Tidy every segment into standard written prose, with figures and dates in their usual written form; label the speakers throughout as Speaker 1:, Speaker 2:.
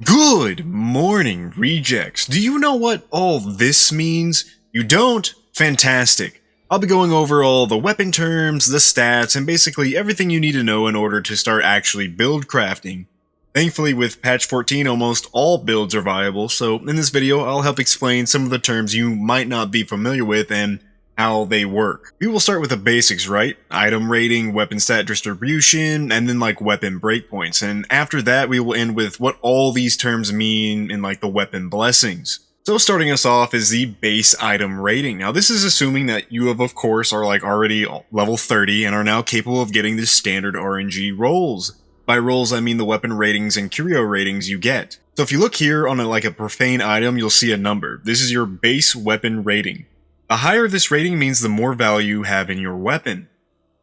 Speaker 1: Good morning, rejects. Do you know what all this means? You don't? Fantastic. I'll be going over all the weapon terms, the stats, and basically everything you need to know in order to start actually build crafting. Thankfully, with patch 14, almost all builds are viable, so in this video, I'll help explain some of the terms you might not be familiar with and how they work. We will start with the basics, right? Item rating, weapon stat distribution, and then like weapon breakpoints. And after that, we will end with what all these terms mean in like the weapon blessings. So starting us off is the base item rating. Now this is assuming that you have, of course, are like already level 30 and are now capable of getting the standard RNG rolls. By rolls, I mean the weapon ratings and curio ratings you get. So if you look here on a profane item, you'll see a number. This is your base weapon rating. The higher this rating means the more value you have in your weapon.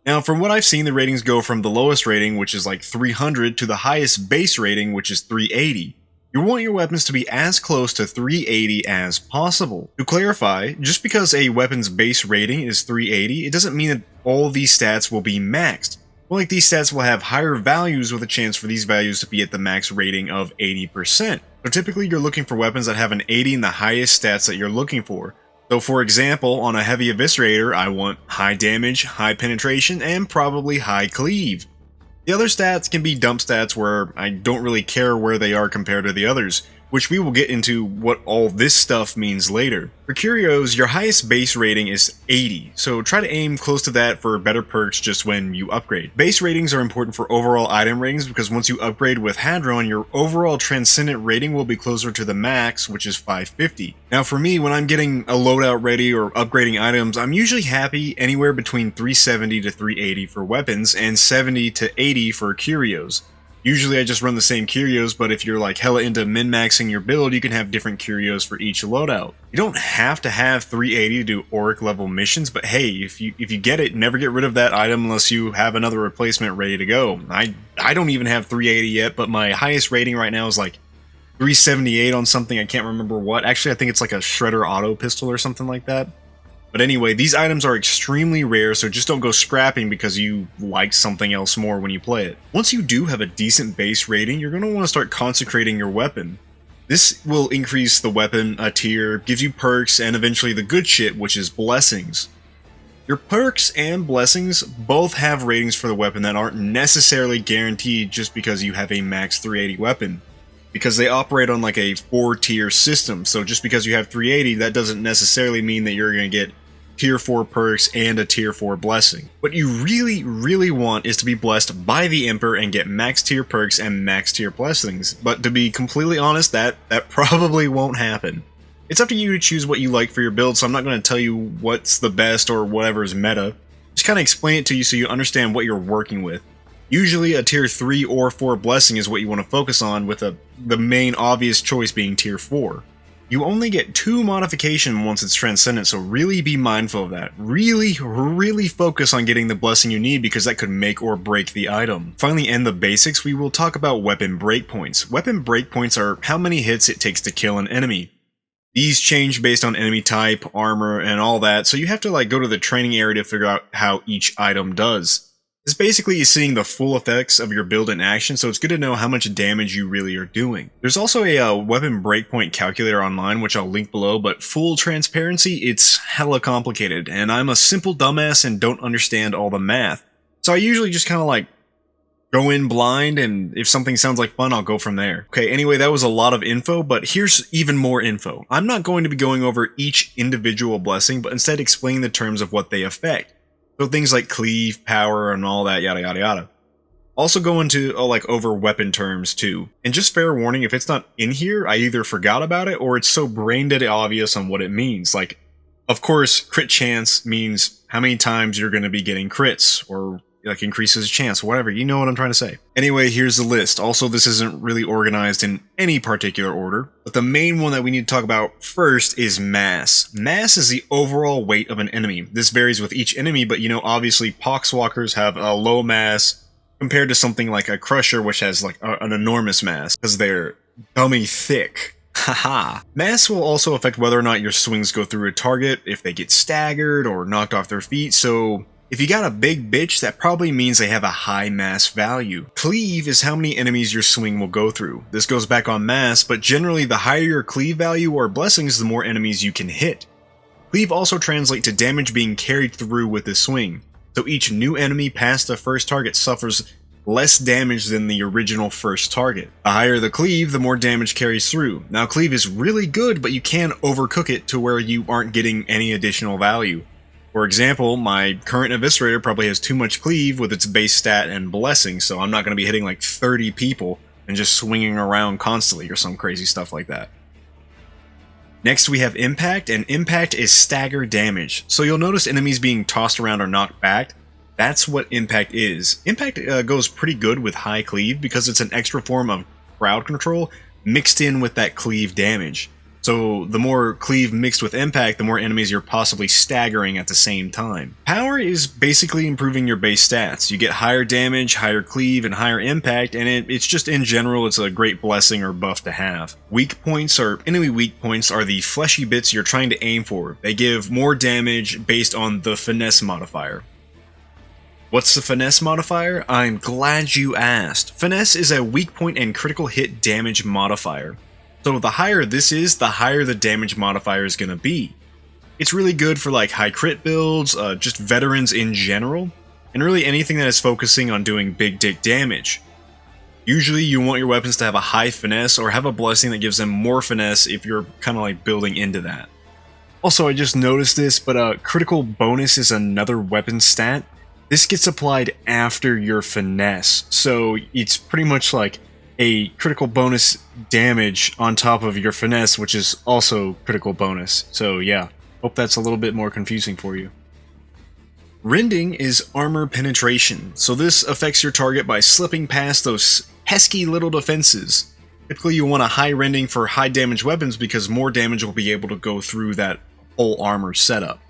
Speaker 1: Now from what I've seen, the ratings go from the lowest rating, which is like 300, to the highest base rating, which is 380. You want your weapons to be as close to 380 as possible. To clarify, just because a weapon's base rating is 380, it doesn't mean that all these stats will be maxed. Well, like these stats will have higher values with a chance for these values to be at the max rating of 80%. So typically you're looking for weapons that have an 80 in the highest stats that you're looking for. So for example, on a heavy eviscerator, I want high damage, high penetration, and probably high cleave. The other stats can be dump stats where I don't really care where they are compared to the others, which we will get into what all this stuff means later. For curios, your highest base rating is 80, so try to aim close to that for better perks just when you upgrade. Base ratings are important for overall item ratings because once you upgrade with Hadron, your overall transcendent rating will be closer to the max, which is 550. Now for me, when I'm getting a loadout ready or upgrading items, I'm usually happy anywhere between 370 to 380 for weapons and 70 to 80 for curios. Usually I just run the same curios, but if you're like hella into min-maxing your build, you can have different curios for each loadout. You don't have to have 380 to do Auric level missions, but hey, if you get it, never get rid of that item unless you have another replacement ready to go. I don't even have 380 yet, but my highest rating right now is like 378 on something, I can't remember what. Actually, I think it's like a Shredder auto pistol or something like that. But anyway, these items are extremely rare, so just don't go scrapping because you like something else more when you play it. Once you do have a decent base rating, you're going to want to start consecrating your weapon. This will increase the weapon a tier, gives you perks, and eventually the good shit, which is blessings. Your perks and blessings both have ratings for the weapon that aren't necessarily guaranteed just because you have a max 380 weapon, because they operate on like a 4-tier system. So just because you have 380, that doesn't necessarily mean that you're going to get tier 4 perks and a tier 4 blessing. What you really want is to be blessed by the Emperor and get max tier perks and max tier blessings. But to be completely honest, that probably won't happen. It's up to you to choose what you like for your build, so I'm not going to tell you what's the best or whatever is meta. Just kind of explain it to you so you understand what you're working with. Usually a tier 3 or 4 blessing is what you want to focus on, with the main obvious choice being tier 4. You only get 2 modification once it's transcendent, so really be mindful of that. Really focus on getting the blessing you need because that could make or break the item. Finally, in the basics, we will talk about weapon breakpoints. Weapon breakpoints are how many hits it takes to kill an enemy. These change based on enemy type, armor, and all that, so you have to go to the training area to figure out how each item does. This basically is seeing the full effects of your build in action, so it's good to know how much damage you really are doing. There's also a weapon breakpoint calculator online, which I'll link below, but full transparency, it's hella complicated, and I'm a simple dumbass and don't understand all the math. So I usually just kind of go in blind, and if something sounds like fun, I'll go from there. Okay, anyway, that was a lot of info, but here's even more info. I'm not going to be going over each individual blessing, but instead explaining the terms of what they affect. So things like cleave, power, and all that, yada yada yada. Also go into over weapon terms too. And just fair warning, if it's not in here, I either forgot about it or it's so brain dead obvious on what it means. Of course, crit chance means how many times you're going to be getting crits, or increases chance, whatever, you know what I'm trying to say. Anyway, here's the list. Also, this isn't really organized in any particular order, but the main one that we need to talk about first is mass. Mass is the overall weight of an enemy. This varies with each enemy, but obviously poxwalkers have a low mass compared to something like a crusher, which has an enormous mass because they're dummy thick. Haha. Mass will also affect whether or not your swings go through a target, if they get staggered or knocked off their feet, so If you got a big bitch, that probably means they have a high mass value. Cleave is how many enemies your swing will go through. This goes back on mass, but generally the higher your cleave value or blessings, the more enemies you can hit. Cleave also translates to damage being carried through with the swing, so each new enemy past the first target suffers less damage than the original first target. The higher the cleave, the more damage carries through. Now cleave is really good, but you can overcook it to where you aren't getting any additional value. For example, my current Eviscerator probably has too much cleave with its base stat and blessing, so I'm not going to be hitting like 30 people and just swinging around constantly or some crazy stuff like that. Next we have Impact, and Impact is stagger damage. So you'll notice enemies being tossed around or knocked back. That's what Impact is. Impact goes pretty good with high cleave because it's an extra form of crowd control mixed in with that cleave damage. So the more cleave mixed with impact, the more enemies you're possibly staggering at the same time. Power is basically improving your base stats. You get higher damage, higher cleave, and higher impact, and it's just in general, it's a great blessing or buff to have. Weak points or enemy weak points are the fleshy bits you're trying to aim for. They give more damage based on the Finesse modifier. What's the Finesse modifier? I'm glad you asked. Finesse is a weak point and critical hit damage modifier. So the higher this is, the higher the damage modifier is going to be. It's really good for like high crit builds, just veterans in general, and really anything that is focusing on doing big dick damage. Usually you want your weapons to have a high finesse or have a blessing that gives them more finesse if you're kind of like building into that. Also, I just noticed this, but critical bonus is another weapon stat. This gets applied after your finesse, so it's pretty much like a critical bonus damage on top of your finesse, which is also critical bonus. So yeah, hope that's a little bit more confusing for you. Rending is armor penetration, so this affects your target by slipping past those pesky little defenses. Typically you want a high rending for high damage weapons because more damage will be able to go through that whole armor setup.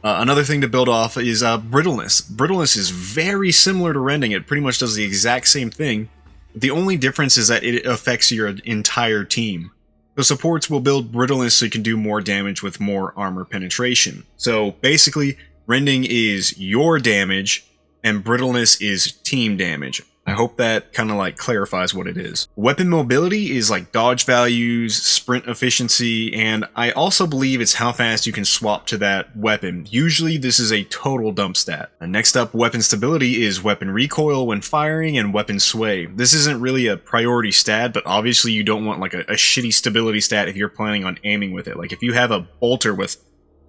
Speaker 1: Another thing to build off is Brittleness. Brittleness is very similar to Rending. It pretty much does the exact same thing. The only difference is that it affects your entire team. The supports will build Brittleness so you can do more damage with more armor penetration. So basically, Rending is your damage, and Brittleness is team damage. I hope that kind of like clarifies what it is. Weapon mobility is like dodge values, sprint efficiency, and I also believe it's how fast you can swap to that weapon. Usually this is a total dump stat. Next up, weapon stability is weapon recoil when firing and weapon sway. This isn't really a priority stat, but obviously you don't want like a shitty stability stat if you're planning on aiming with it. Like if you have a bolter with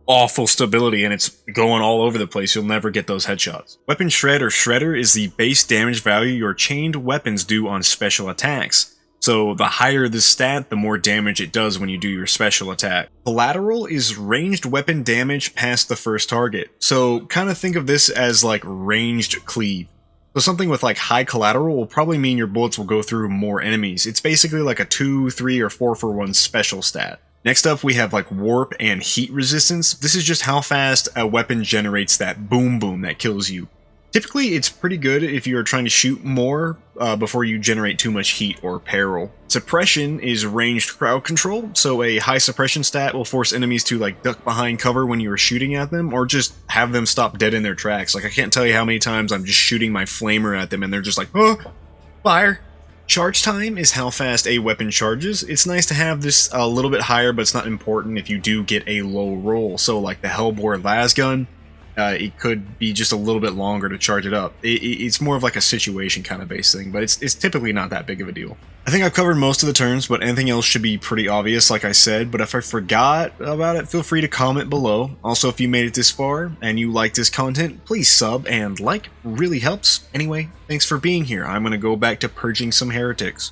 Speaker 1: awful stability and it's going all over the place, you'll never get those headshots. Weapon shred or shredder is the base damage value your chained weapons do on special attacks. So the higher the stat, the more damage it does when you do your special attack. Collateral is ranged weapon damage past the first target. So kind of think of this as like ranged cleave. So something with like high collateral will probably mean your bullets will go through more enemies. It's basically like a 2, 3, or 4 for 1 special stat. Next up, we have like warp and heat resistance. This is just how fast a weapon generates that boom boom that kills you. Typically, it's pretty good if you're trying to shoot more before you generate too much heat or peril. Suppression is ranged crowd control, so a high suppression stat will force enemies to like duck behind cover when you are shooting at them, or just have them stop dead in their tracks. Like I can't tell you how many times I'm just shooting my flamer at them and they're just like, oh, fire. Charge time is how fast a weapon charges. It's nice to have this a little bit higher, but it's not important if you do get a low roll. So like the Hellbore Lasgun, it could be just a little bit longer to charge it up. It's more of like a situation kind of based thing, but it's typically not that big of a deal. I think I've covered most of the terms, but anything else should be pretty obvious like I said, but if I forgot about it, feel free to comment below. Also, if you made it this far and you like this content, please sub and like, really helps. Anyway, thanks for being here. I'm gonna go back to purging some heretics.